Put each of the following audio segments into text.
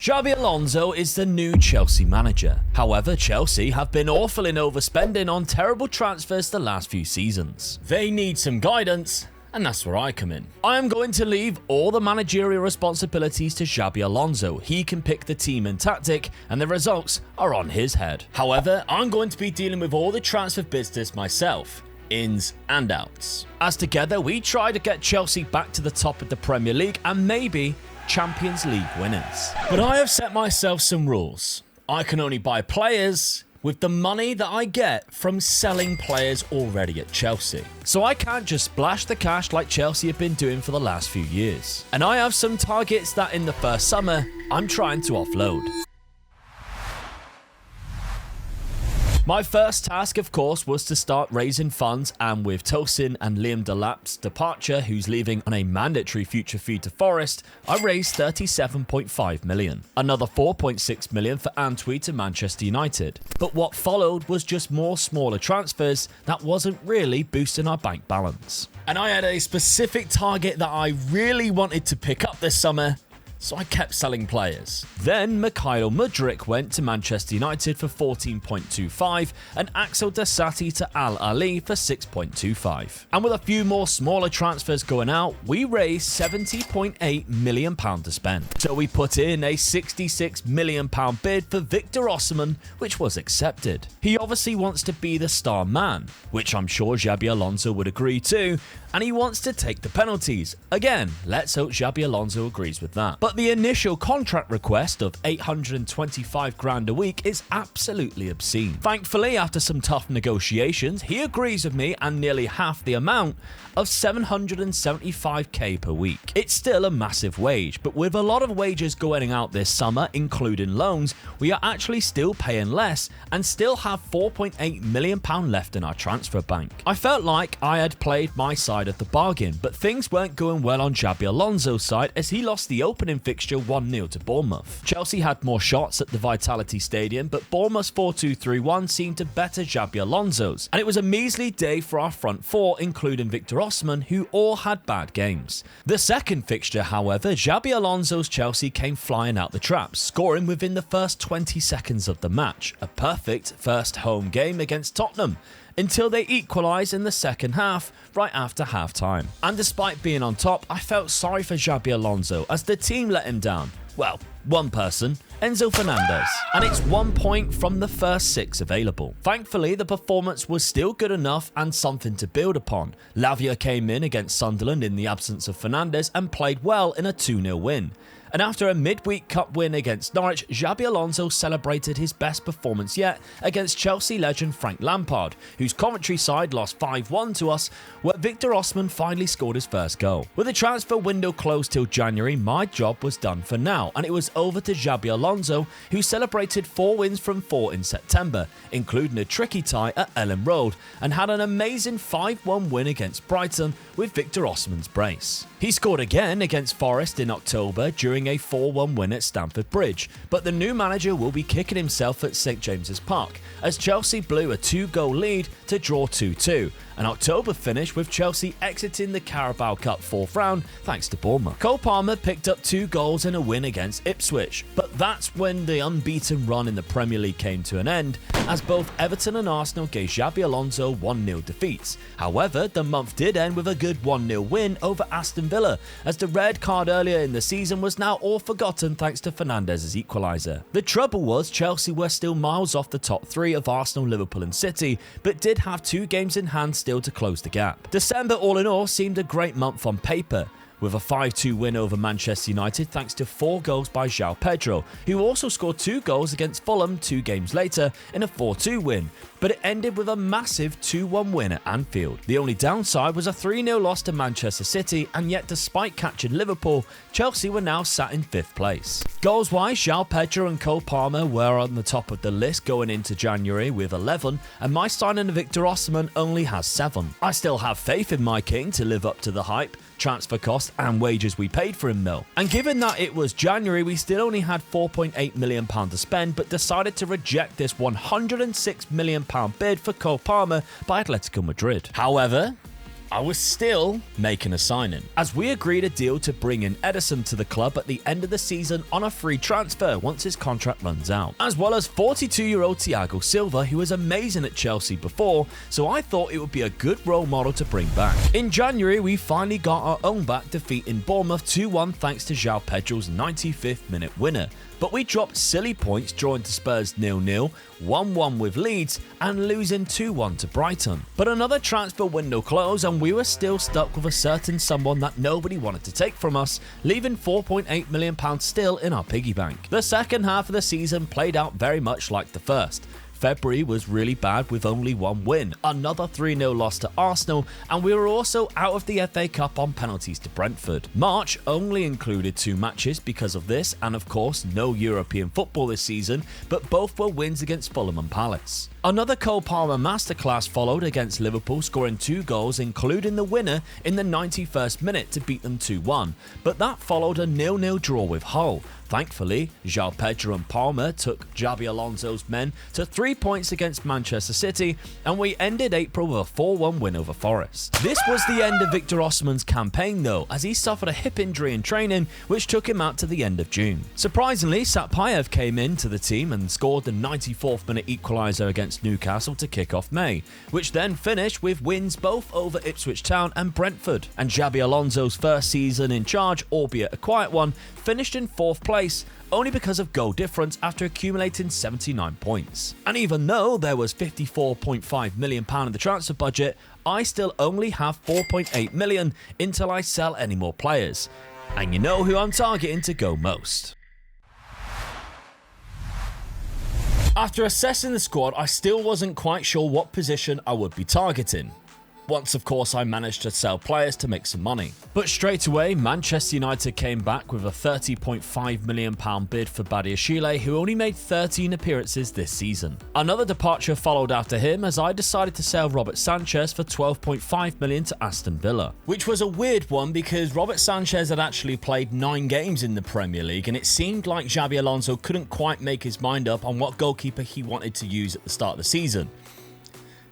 Xabi Alonso is the new Chelsea manager. However, Chelsea have been awful in overspending on terrible transfers the last few seasons. They need some guidance, and that's where I come in. I am going to leave all the managerial responsibilities to Xabi Alonso. He can pick the team and tactic, and the results are on his head. However, I'm going to be dealing with all the transfer business myself. Ins and outs. As together, we try to get Chelsea back to the top of the Premier League and maybe Champions League winners. But I have set myself some rules. I can only buy players with the money that I get from selling players already at Chelsea. So I can't just splash the cash like Chelsea have been doing for the last few years. And I have some targets that in the first summer, I'm trying to offload. My first task, of course, was to start raising funds, and with Tosin and Liam Delap's departure, who's leaving on a mandatory future fee to Forest, I raised 37.5 million. Another 4.6 million for Antwi to Manchester United. But what followed was just more smaller transfers that wasn't really boosting our bank balance. And I had a specific target that I really wanted to pick up this summer, so I kept selling players. Then Mikhail Mudryk went to Manchester United for 14.25 and Axel Dasati to Al Ahly for 6.25. And with a few more smaller transfers going out, we raised £70.8 million to spend. So we put in a £66 million bid for Victor Osimhen, which was accepted. He obviously wants to be the star man, which I'm sure Xabi Alonso would agree to, and he wants to take the penalties. Again, let's hope Xabi Alonso agrees with that. But the initial contract request of 825 grand a week is absolutely obscene. Thankfully, after some tough negotiations, he agrees with me and nearly half the amount of 775k per week. It's still a massive wage, but with a lot of wages going out this summer, including loans, we are actually still paying less and still have £4.8 million left in our transfer bank. I felt like I had played my side of the bargain, but things weren't going well on Xabi Alonso's side as he lost the opening fixture 1-0 to Bournemouth. Chelsea had more shots at the Vitality Stadium, but Bournemouth's 4-2-3-1 seemed to better Xabi Alonso's, and it was a measly day for our front four, including Victor Osimhen, who all had bad games. The second fixture, however, Xabi Alonso's Chelsea came flying out the traps, scoring within the first 20 seconds of the match, a perfect first home game against Tottenham, until they equalised in the second half, right after half-time. And despite being on top, I felt sorry for Xabi Alonso as the team let him down. Well, one person, Enzo Fernandez, and it's 1 point from the first 6 available. Thankfully, the performance was still good enough and something to build upon. Lavia came in against Sunderland in the absence of Fernandez and played well in a 2-0 win. And after a midweek cup win against Norwich, Xabi Alonso celebrated his best performance yet against Chelsea legend Frank Lampard, whose Coventry side lost 5-1 to us, where Victor Osimhen finally scored his first goal. With the transfer window closed till January, my job was done for now, and it was over to Xabi Alonso, who celebrated 4 wins from 4 in September, including a tricky tie at Ellen Road, and had an amazing 5-1 win against Brighton with Victor Osimhen's brace. He scored again against Forest in October during a 4-1 win at Stamford Bridge, but the new manager will be kicking himself at St James's Park as Chelsea blew a 2-goal lead to draw 2-2, an October finish with Chelsea exiting the Carabao Cup 4th round thanks to Bournemouth. Cole Palmer picked up 2 goals in a win against Ipswich, but that's when the unbeaten run in the Premier League came to an end, as both Everton and Arsenal gave Xabi Alonso 1-0 defeats. However, the month did end with a good 1-0 win over Aston Villa, as the red card earlier in the season was now all forgotten thanks to Fernandez's equaliser. The trouble was Chelsea were still miles off the top 3 of Arsenal, Liverpool and City, but did have 2 games in hand still to close the gap. December all in all seemed a great month on paper, with a 5-2 win over Manchester United thanks to 4 goals by João Pedro, who also scored 2 goals against Fulham 2 games later in a 4-2 win, but it ended with a massive 2-1 win at Anfield. The only downside was a 3-0 loss to Manchester City, and yet despite catching Liverpool, Chelsea were now sat in 5th place. Goals-wise, João Pedro and Cole Palmer were on the top of the list going into January with 11, and my signing of Victor Osimhen only has 7. I still have faith in my king to live up to the hype, transfer cost and wages we paid for him though. And given that it was January, we still only had £4.8 million to spend, but decided to reject this £106 million bid for Cole Palmer by Atletico Madrid. However, I was still making a signing, as we agreed a deal to bring in Edison to the club at the end of the season on a free transfer once his contract runs out, as well as 42-year-old Thiago Silva, who was amazing at Chelsea before, so I thought it would be a good role model to bring back. In January, we finally got our own back defeat in Bournemouth 2-1 thanks to João Pedro's 95th minute winner. But we dropped silly points, drawing to Spurs 0-0, 1-1 with Leeds, and losing 2-1 to Brighton. But another transfer window closed, and we were still stuck with a certain someone that nobody wanted to take from us, leaving £4.8 million still in our piggy bank. The second half of the season played out very much like the first. February was really bad with only one win, another 3-0 loss to Arsenal, and we were also out of the FA Cup on penalties to Brentford. March only included 2 matches because of this, and of course no European football this season, but both were wins against Fulham and Palace. Another Cole Palmer masterclass followed against Liverpool, scoring 2 goals, including the winner in the 91st minute to beat them 2-1, but that followed a 0-0 draw with Hull. Thankfully, João Pedro and Palmer took Xabi Alonso's men to 3 points against Manchester City, and we ended April with a 4-1 win over Forest. This was the end of Victor Osimhen's campaign though, as he suffered a hip injury in training, which took him out to the end of June. Surprisingly, Satpayev came into the team and scored the 94th minute equaliser against Newcastle to kick off May, which then finished with wins both over Ipswich Town and Brentford. And Xabi Alonso's first season in charge, albeit a quiet one, finished in 4th place, only because of goal difference after accumulating 79 points. And even though there was £54.5 million in the transfer budget, I still only have £4.8 million until I sell any more players. And you know who I'm targeting to go most. After assessing the squad, I still wasn't quite sure what position I would be targeting. Once, of course, I managed to sell players to make some money. But straight away, Manchester United came back with a £30.5 million bid for Badiashile, who only made 13 appearances this season. Another departure followed after him, as I decided to sell Robert Sanchez for £12.5 million to Aston Villa. Which was a weird one, because Robert Sanchez had actually played 9 games in the Premier League, and it seemed like Xabi Alonso couldn't quite make his mind up on what goalkeeper he wanted to use at the start of the season.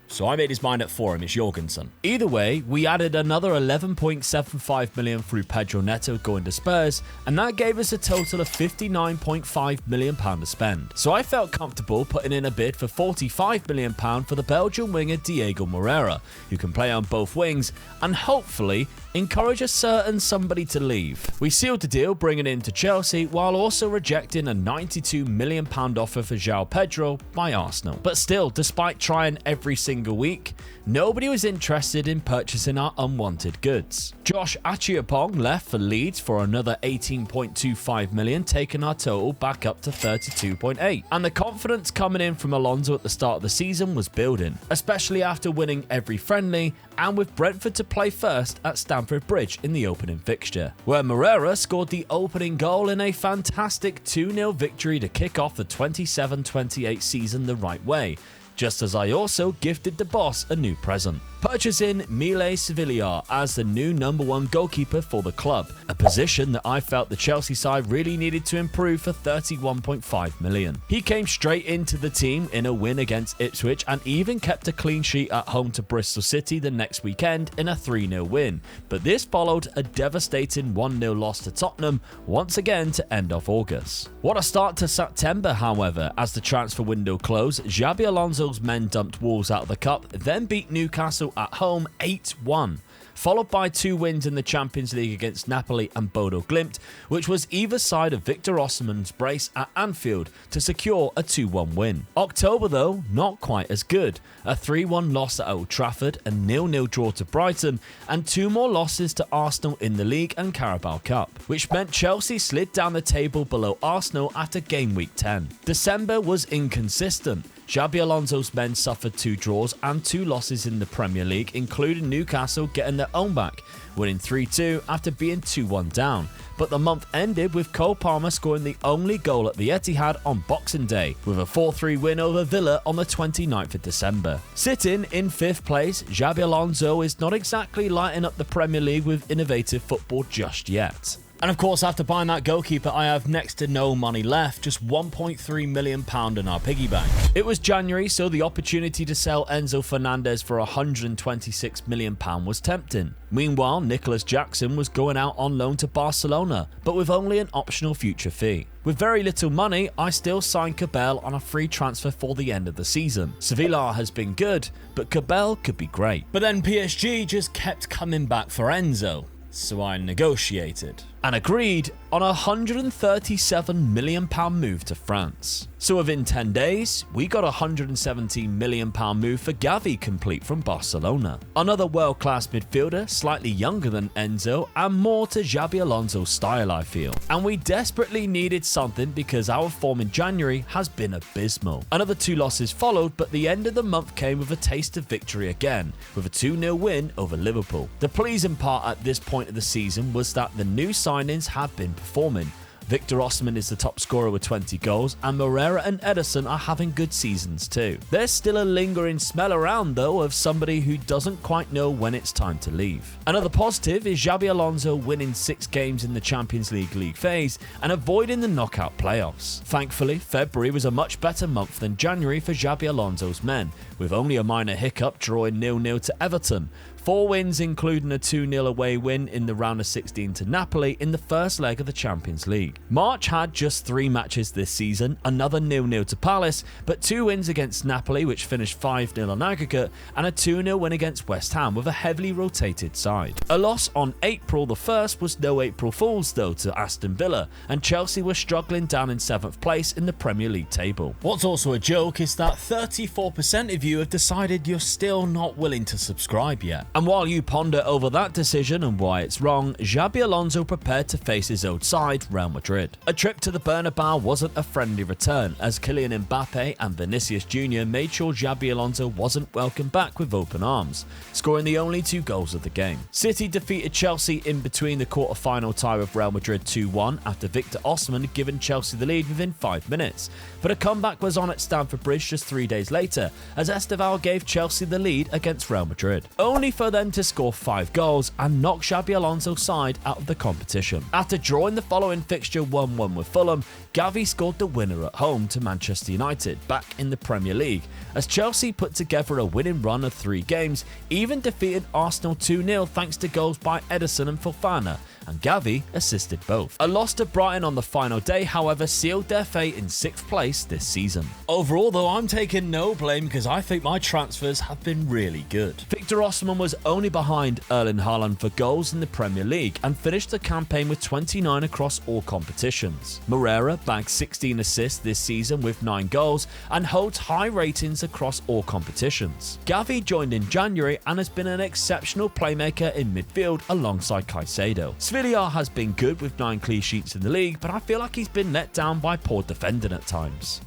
So I made his mind up for him, it's Jorgensen. Either way, we added another £11.75 million through Pedro Neto going to Spurs, and that gave us a total of £59.5 million to spend. So I felt comfortable putting in a bid for £45 million for the Belgian winger Diego Moreira, who can play on both wings and hopefully encourage a certain somebody to leave. We sealed the deal, bringing in to Chelsea, while also rejecting a £92 million offer for João Pedro by Arsenal. But still, despite trying every single week, nobody was interested in purchasing our unwanted goods. Josh Achiapong left for Leeds for another £18.25 million, taking our total back up to £32.8. And the confidence coming in from Alonso at the start of the season was building, especially after winning every friendly, and with Brentford to play first at Stamford Bridge in the opening fixture, where Moreira scored the opening goal in a fantastic 2-0 victory to kick off the 27-28 season the right way, just as I also gifted the boss a new present, purchasing Mile Sevillar as the new #1 goalkeeper for the club, a position that I felt the Chelsea side really needed to improve for £31.5 million. He came straight into the team in a win against Ipswich, and even kept a clean sheet at home to Bristol City the next weekend in a 3-0 win, but this followed a devastating 1-0 loss to Tottenham once again to end off August. What a start to September, however, as the transfer window closed. Xabi Alonso's men dumped Wolves out of the cup, then beat Newcastle at home 8-1, followed by 2 wins in the Champions League against Napoli and Bodo Glimt, which was either side of Victor Osimhen's brace at Anfield to secure a 2-1 win. October though, not quite as good. A 3-1 loss at Old Trafford, a 0-0 draw to Brighton, and 2 more losses to Arsenal in the League and Carabao Cup, which meant Chelsea slid down the table below Arsenal after game week 10. December was inconsistent. Xabi Alonso's men suffered 2 draws and 2 losses in the Premier League, including Newcastle getting their own back, winning 3-2 after being 2-1 down. But the month ended with Cole Palmer scoring the only goal at the Etihad on Boxing Day, with a 4-3 win over Villa on the 29th of December. Sitting in 5th place, Xabi Alonso is not exactly lighting up the Premier League with innovative football just yet. And of course, after buying that goalkeeper, I have next to no money left, just £1.3 million in our piggy bank. It was January, so the opportunity to sell Enzo Fernandez for £126 million was tempting. Meanwhile, Nicholas Jackson was going out on loan to Barcelona, but with only an optional future fee. With very little money, I still signed Cabell on a free transfer for the end of the season. Sevilla has been good, but Cabell could be great. But then PSG just kept coming back for Enzo, so I negotiated and agreed on a £137 million move to France. So within 10 days, we got a £117 million move for Xavi complete from Barcelona. Another world-class midfielder, slightly younger than Enzo, and more to Xabi Alonso's style, I feel. And we desperately needed something because our form in January has been abysmal. Another 2 losses followed, but the end of the month came with a taste of victory again, with a 2-0 win over Liverpool. The pleasing part at this point of the season was that the new signings have been performing. Victor Osimhen is the top scorer with 20 goals, and Moreira and Ederson are having good seasons too. There's still a lingering smell around though of somebody who doesn't quite know when it's time to leave. Another positive is Xabi Alonso winning 6 games in the Champions League phase and avoiding the knockout playoffs. Thankfully, February was a much better month than January for Xabi Alonso's men, with only a minor hiccup drawing 0-0 to Everton. 4 wins, including a 2-0 away win in the round of 16 to Napoli in the first leg of the Champions League. March had just 3 matches this season, another 0-0 to Palace, but 2 wins against Napoli, which finished 5-0 on aggregate, and a 2-0 win against West Ham with a heavily rotated side. A loss on April the 1st was no April Fools though to Aston Villa, and Chelsea were struggling down in 7th place in the Premier League table. What's also a joke is that 34% of you have decided you're still not willing to subscribe yet. And while you ponder over that decision and why it's wrong, Xabi Alonso prepared to face his old side, Real Madrid. A trip to the Bernabeu wasn't a friendly return, as Kylian Mbappe and Vinicius Jr. made sure Xabi Alonso wasn't welcomed back with open arms, scoring the only 2 goals of the game. City defeated Chelsea in between the quarter-final tie with Real Madrid 2-1 after Victor Osimhen had given Chelsea the lead within 5 minutes. But a comeback was on at Stamford Bridge just 3 days later, as Esteval gave Chelsea the lead against Real Madrid, only for them to score 5 goals and knock Xabi Alonso's side out of the competition. After drawing the following fixture 1-1 with Fulham, Xavi scored the winner at home to Manchester United, back in the Premier League, as Chelsea put together a winning run of 3 games, even defeated Arsenal 2-0 thanks to goals by Ederson and Fofana, and Xavi assisted both. A loss to Brighton on the final day, however, sealed their fate in 6th place this season. Overall though, I'm taking no blame because I think my transfers have been really good. Victor Osimhen was only behind Erling Haaland for goals in the Premier League and finished the campaign with 29 across all competitions. Moreira bagged 16 assists this season with 9 goals and holds high ratings across all competitions. Xavi joined in January and has been an exceptional playmaker in midfield alongside Caicedo. Sevilla has been good with 9 clean sheets in the league, but I feel like he's been let down by poor defending at times.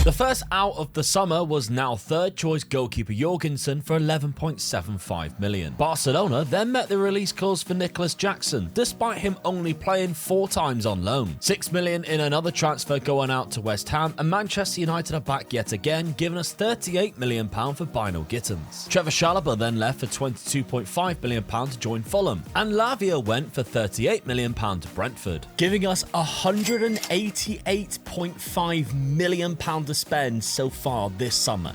The first out of the summer was now 3rd choice goalkeeper Jorgensen for £11.75 million. Barcelona then met the release clause for Nicholas Jackson, despite him only playing 4 times on loan. £6 million in another transfer going out to West Ham, and Manchester United are back yet again, giving us £38 million for Bino Gittins. Trevor Chalobah then left for £22.5 million to join Fulham, and Lavia went for £38 million to Brentford, giving us £188.5 million to spend so far this summer,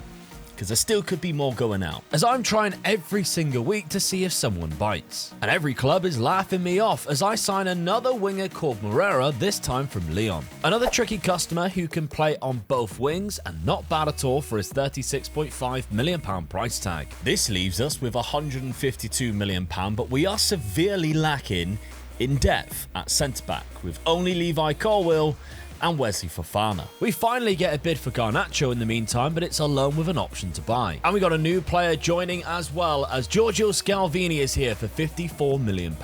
because there still could be more going out, as I'm trying every single week to see if someone bites. And every club is laughing me off as I sign another winger called Moreira, this time from Lyon. Another tricky customer who can play on both wings, and not bad at all for his £36.5 million price tag. This leaves us with £152 million, but we are severely lacking in depth at centre-back, with only Levi Colwill and Wesley Fofana. We finally get a bid for Garnacho in the meantime, but it's a loan with an option to buy. And we got a new player joining as well, as Giorgio Scalvini is here for £54 million.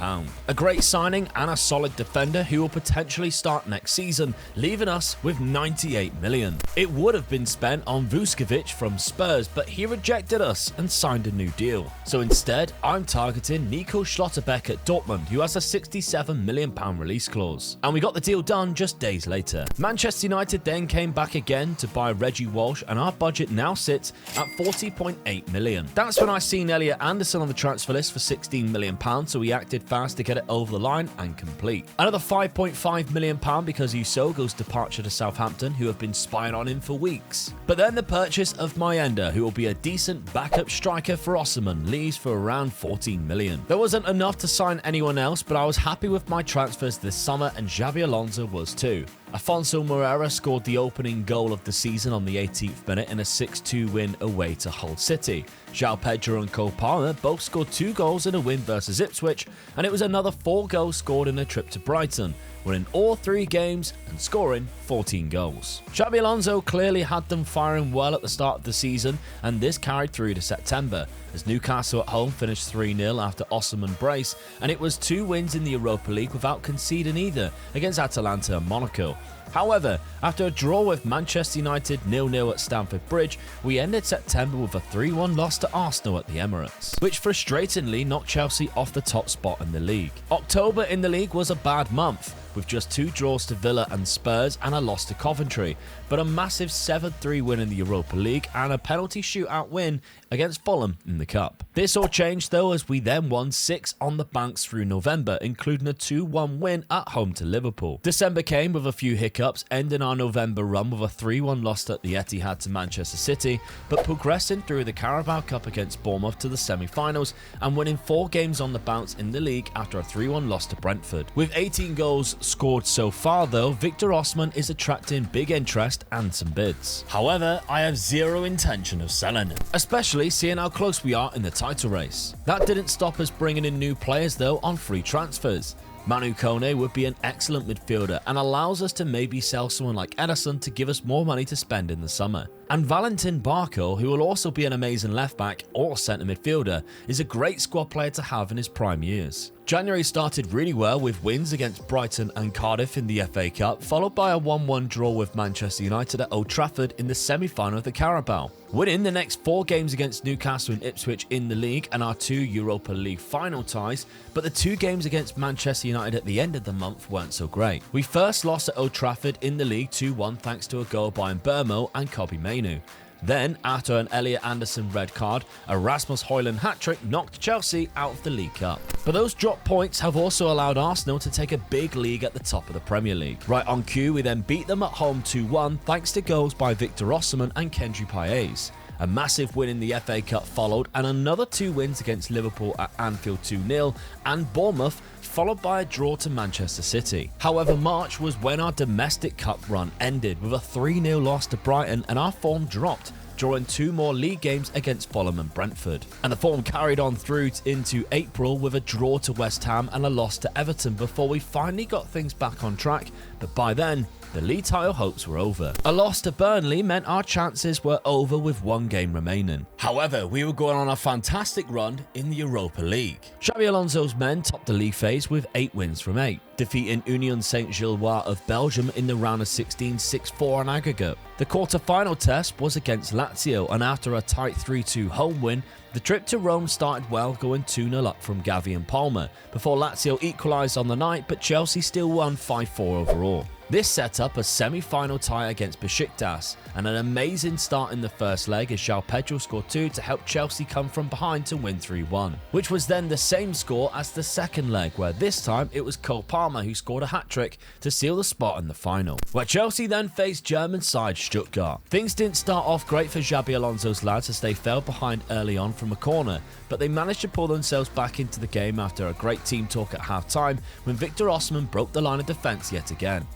A great signing and a solid defender who will potentially start next season, leaving us with £98 million. It would have been spent on Vuskovic from Spurs, but he rejected us and signed a new deal. So instead, I'm targeting Nico Schlotterbeck at Dortmund, who has a £67 million release clause. And we got the deal done just days later. Manchester United then came back again to buy Reggie Walsh, and our budget now sits at 40.8 million. That's when I seen Elliot Anderson on the transfer list for £16 million, so we acted fast to get it over the line and complete. Another £5.5 million because Usogo's departure to Southampton, who have been spying on him for weeks. But then the purchase of Mayenda, who will be a decent backup striker for Osimhen, leaves for around 14 million. There wasn't enough to sign anyone else, but I was happy with my transfers this summer, and Xabi Alonso was too. Afonso Moreira scored the opening goal of the season on the 18th minute in a 6-2 win away to Hull City. João Pedro and Cole Palmer both scored 2 goals in a win versus Ipswich, and it was another 4 goals scored in a trip to Brighton, winning all 3 games and scoring 14 goals. Xabi Alonso clearly had them firing well at the start of the season, and this carried through to September, as Newcastle at home finished 3-0 after Osimhen brace, and it was 2 wins in the Europa League without conceding either against Atalanta and Monaco. However, after a draw with Manchester United 0-0 at Stamford Bridge, we ended September with a 3-1 loss to Arsenal at the Emirates, which frustratingly knocked Chelsea off the top spot in the league. October in the league was a bad month, with just 2 draws to Villa and Spurs and a loss to Coventry, but a massive 7-3 win in the Europa League and a penalty shootout win against Fulham in the Cup. This all changed though, as we then won 6 on the banks through November, including a 2-1 win at home to Liverpool. December came with a few hiccups, ending our November run with a 3-1 loss at the Etihad to Manchester City, but progressing through the Carabao Cup against Bournemouth to the semi-finals and winning 4 games on the bounce in the league after a 3-1 loss to Brentford. With 18 goals scored so far though, Victor Osimhen is attracting big interest and some bids. However, I have zero intention of selling him, especially seeing how close we are in the title race. That didn't stop us bringing in new players though on free transfers. Manu Kone would be an excellent midfielder and allows us to maybe sell someone like Ederson to give us more money to spend in the summer. And Valentin Barco, who will also be an amazing left back or centre midfielder, is a great squad player to have in his prime years. January started really well with wins against Brighton and Cardiff in the FA Cup, followed by a 1-1 draw with Manchester United at Old Trafford in the semi-final of the Carabao. Winning the next 4 games against Newcastle and Ipswich in the league and our 2 Europa League final ties, but the 2 games against Manchester United at the end of the month weren't so great. We first lost at Old Trafford in the league 2-1 thanks to a goal by Mbeumo and Kobbie Mainoo. Then, after an Elliot Anderson red card, a Rasmus Højlund hat-trick knocked Chelsea out of the League Cup. But those drop points have also allowed Arsenal to take a big league at the top of the Premier League. Right on cue, we then beat them at home 2-1 thanks to goals by Victor Osimhen and Kendry Paez. A massive win in the FA Cup followed, and another 2 wins against Liverpool at Anfield 2-0 and Bournemouth, followed by a draw to Manchester City. However, March was when our domestic cup run ended with a 3-0 loss to Brighton and our form dropped, drawing 2 more league games against Fulham and Brentford. And the form carried on through into April with a draw to West Ham and a loss to Everton before we finally got things back on track, but by then, the league title hopes were over. A loss to Burnley meant our chances were over with 1 game remaining. However, we were going on a fantastic run in the Europa League. Xabi Alonso's men topped the league phase with 8 wins from 8, defeating Union Saint-Gilloise of Belgium in the round of 16 6-4 on aggregate. The quarter-final test was against Lazio, and after a tight 3-2 home win, the trip to Rome started well, going 2-0 up from Gavi and Palmer, before Lazio equalised on the night, but Chelsea still won 5-4 overall. This set up a semi-final tie against Besiktas, and an amazing start in the first leg as João Pedro scored 2 to help Chelsea come from behind to win 3-1, which was then the same score as the second leg, where this time it was Cole Palmer who scored a hat-trick to seal the spot in the final, where Chelsea then faced German side Stuttgart. Things didn't start off great for Xabi Alonso's lads as they fell behind early on from a corner, but they managed to pull themselves back into the game after a great team talk at half-time when Victor Osimhen broke the line of defence yet again.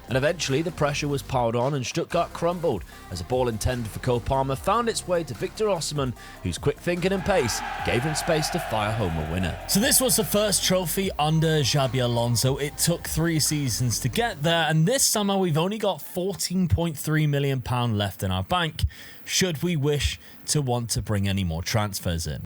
And eventually the pressure was piled on and Stuttgart crumbled as a ball intended for Cole Palmer found its way to Victor Osimhen, whose quick thinking and pace gave him space to fire home a winner. So this was the first trophy under Xabi Alonso. It took 3 seasons to get there, and this summer we've only got £14.3 million left in our bank, should we wish to want to bring any more transfers in.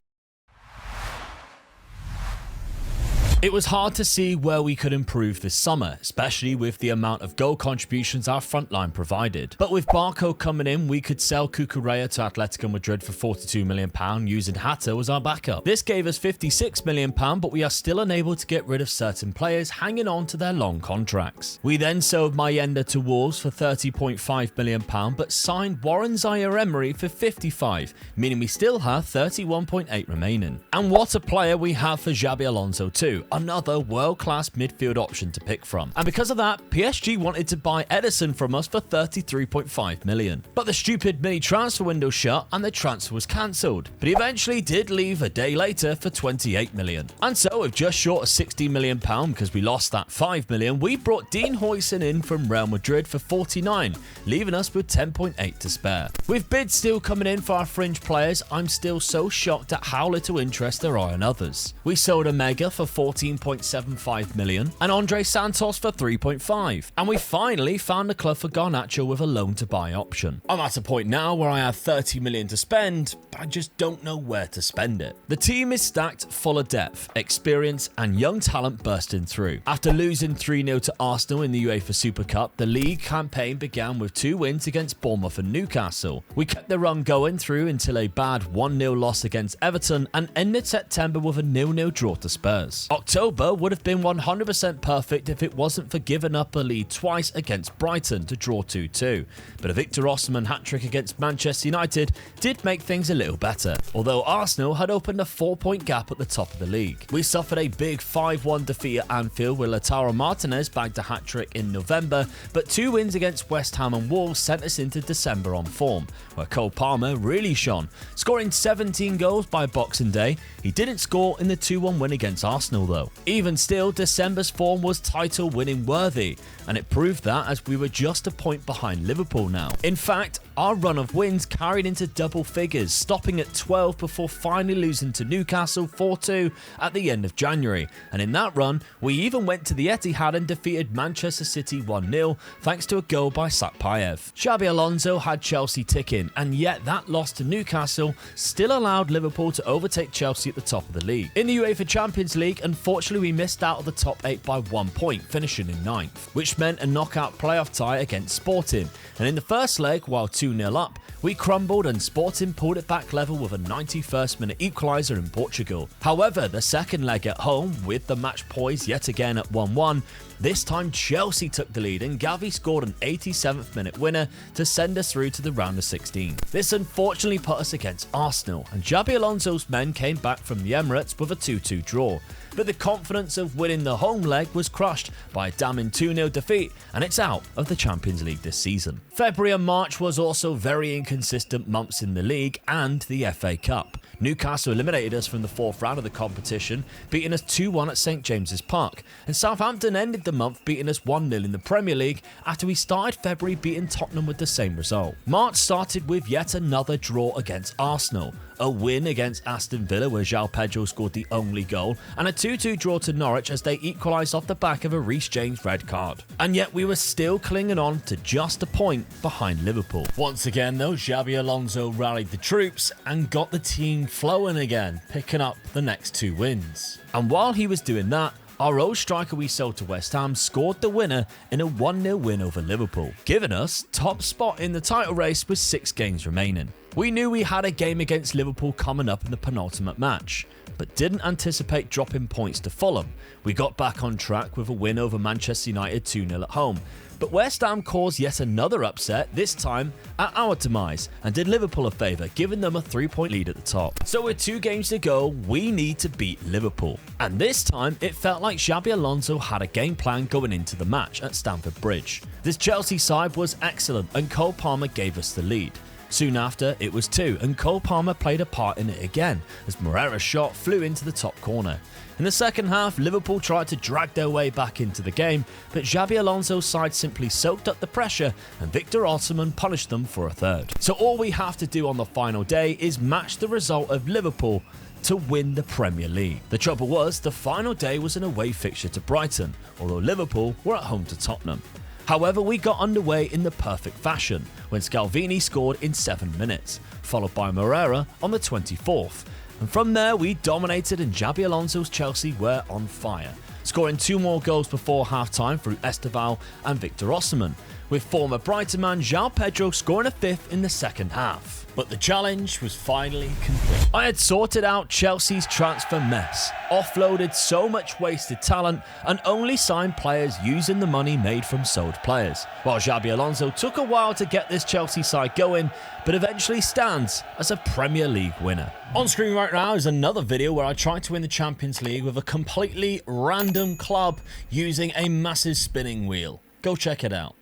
It was hard to see where we could improve this summer, especially with the amount of goal contributions our front line provided. But with Barco coming in, we could sell Cucurella to Atletico Madrid for £42 million using Hatta as our backup. This gave us £56 million, but we are still unable to get rid of certain players hanging on to their long contracts. We then sold Mayenda to Wolves for £30.5 million, but signed Warren Zaire-Emery for 55, meaning we still have 31.8 remaining. And what a player we have for Xabi Alonso too, another world-class midfield option to pick from. And because of that, PSG wanted to buy Edison from us for £33.5 million. But the stupid mini transfer window shut and the transfer was cancelled, but he eventually did leave a day later for £28 million. And so with just short of £60 million because we lost that £5 million, we brought Dean Huijsen in from Real Madrid for 49, leaving us with 10.8 to spare. With bids still coming in for our fringe players, I'm still so shocked at how little interest there are in others. We sold Omega for 14.75 million and Andre Santos for 3.5, and we finally found a club for Garnacho with a loan to buy option. I'm at a point now where I have 30 million to spend, but I just don't know where to spend it. The team is stacked full of depth, experience and young talent bursting through. After losing 3-0 to Arsenal in the UEFA Super Cup, the league campaign began with 2 wins against Bournemouth and Newcastle. We kept the run going through until a bad 1-0 loss against Everton and ended September with a 0-0 draw to Spurs. October would have been 100% perfect if it wasn't for giving up a lead twice against Brighton to draw 2-2, but a Victor Osimhen hat-trick against Manchester United did make things a little better, although Arsenal had opened a 4-point gap at the top of the league. We suffered a big 5-1 defeat at Anfield where Lautaro Martinez bagged a hat-trick in November, but 2 wins against West Ham and Wolves sent us into December on form, where Cole Palmer really shone, scoring 17 goals by Boxing Day. He didn't score in the 2-1 win against Arsenal though. Even still, December's form was title winning worthy, and it proved that as we were just a point behind Liverpool now. In fact, our run of wins carried into double figures, stopping at 12 before finally losing to Newcastle 4-2 at the end of January, and in that run we even went to the Etihad and defeated Manchester City 1-0 thanks to a goal by Satpayev. Xabi Alonso had Chelsea ticking, and yet that loss to Newcastle still allowed Liverpool to overtake Chelsea at the top of the league. In the UEFA Champions League, unfortunately we missed out of the top 8 by 1 point, finishing in 9th, which meant a knockout playoff tie against Sporting, and in the first leg, while 2-0 up, we crumbled and Sporting pulled it back level with a 91st minute equaliser in Portugal. However, the second leg at home, with the match poised yet again at 1-1, this time Chelsea took the lead and Gavi scored an 87th minute winner to send us through to the round of 16. This unfortunately put us against Arsenal, and Xabi Alonso's men came back from the Emirates with a 2-2 draw. But the confidence of winning the home leg was crushed by a damning 2-0 defeat, and it's out of the Champions League this season. February and March was also very inconsistent months in the league and the FA Cup. Newcastle eliminated us from the 4th round of the competition, beating us 2-1 at St James's Park, and Southampton ended the month beating us 1-0 in the Premier League after we started February beating Tottenham with the same result. March started with yet another draw against Arsenal, a win against Aston Villa where João Pedro scored the only goal, and a 2-2 draw to Norwich as they equalised off the back of a Reece James red card. And yet we were still clinging on to just a point behind Liverpool. Once again though, Xabi Alonso rallied the troops and got the team flowing again, picking up the next 2 wins. And while he was doing that, our old striker we sold to West Ham scored the winner in a 1-0 win over Liverpool, giving us top spot in the title race with 6 games remaining. We knew we had a game against Liverpool coming up in the penultimate match, but didn't anticipate dropping points to Fulham. We got back on track with a win over Manchester United 2-0 at home, but West Ham caused yet another upset, this time at our demise, and did Liverpool a favour, giving them a 3-point lead at the top. So with 2 games to go, we need to beat Liverpool. And this time, it felt like Xabi Alonso had a game plan going into the match at Stamford Bridge. This Chelsea side was excellent, and Cole Palmer gave us the lead. Soon after, it was 2, and Cole Palmer played a part in it again, as Moreira's shot flew into the top corner. In the second half, Liverpool tried to drag their way back into the game, but Xabi Alonso's side simply soaked up the pressure, and Victor Osimhen punished them for a third. So all we have to do on the final day is match the result of Liverpool to win the Premier League. The trouble was, the final day was an away fixture to Brighton, although Liverpool were at home to Tottenham. However, we got underway in the perfect fashion when Scalvini scored in 7 minutes, followed by Moreira on the 24th. And from there, we dominated and Xabi Alonso's Chelsea were on fire, scoring 2 more goals before half-time through Esteval and Victor Osimhen, with former Brighton man João Pedro scoring a 5th in the second half. But the challenge was finally complete. I had sorted out Chelsea's transfer mess, offloaded so much wasted talent, and only signed players using the money made from sold players. While Xabi Alonso took a while to get this Chelsea side going, but eventually stands as a Premier League winner. On screen right now is another video where I tried to win the Champions League with a completely random club using a massive spinning wheel. Go check it out.